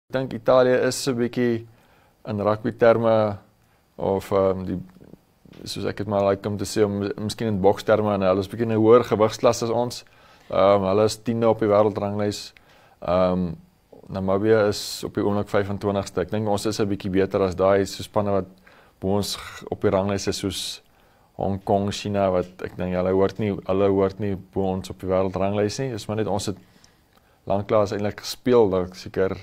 Ek dink Italië is so 'n bietjie in rugby terme of soos ek dit maar like om te sê, miskien in boksterme, en hulle is bietjie in 'n hoër gewigsklas as ons. Hulle is 10de op die wêreldranglys. Namibië is op die oomblik 25ste. Ek dink ons is 'n bietjie beter as daai so spanne wat bo ons op die ranglys is, soos Hong Kong, China, wat ek dink hulle hoort nie bo ons op die wêreldranglys nie. Dis maar net ons het lanklaas eintlik gespeel, dat seker,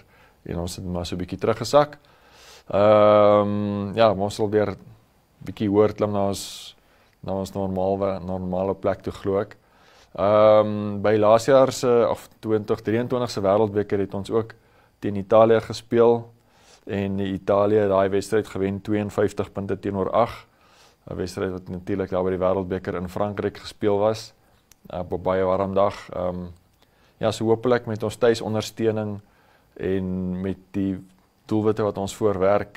en ons het maar so 'n bietjie teruggesak. Ja, ons sal weer bietjie hoër klim na ons normale plek toe, glo ek. By laas jaar se of 2023 se wêreldbeker het ons ook teen Italië gespeel, en Italië daai wedstryd gewen 52 punte teenoor 8. 'n wedstryd wat natuurlik daar by die wêreldbeker in Frankryk gespeel was, op 'n baie warm dag. Ja, so hopelik met ons tuisondersteuning en met die doelwitte wat ons voorwerk,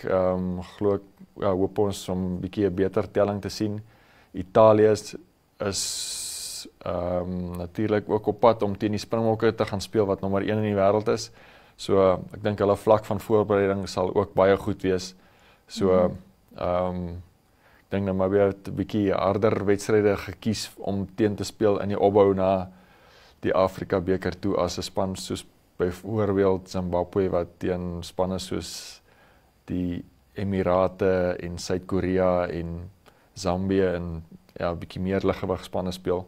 glo ek, ja, hoop ons om 'n bietjie 'n beter telling te sien. Italië is natuurlik ook op pad om teen die Springbokke te gaan speel, wat nommer 1 in die wêreld is. So ek dink hulle vlak van voorbereiding sal ook baie goed wees. So ek dink Namibië het 'n bietjie harder wedstryde gekies om teen te speel in die opbou na die Afrika beker toe, as 'n span soos byvoorbeeld Zimbabwe, wat teen spanne soos die Emirate en Suid-Korea en Zambië en ja, 'n bietjie meer liggewig spanne speel.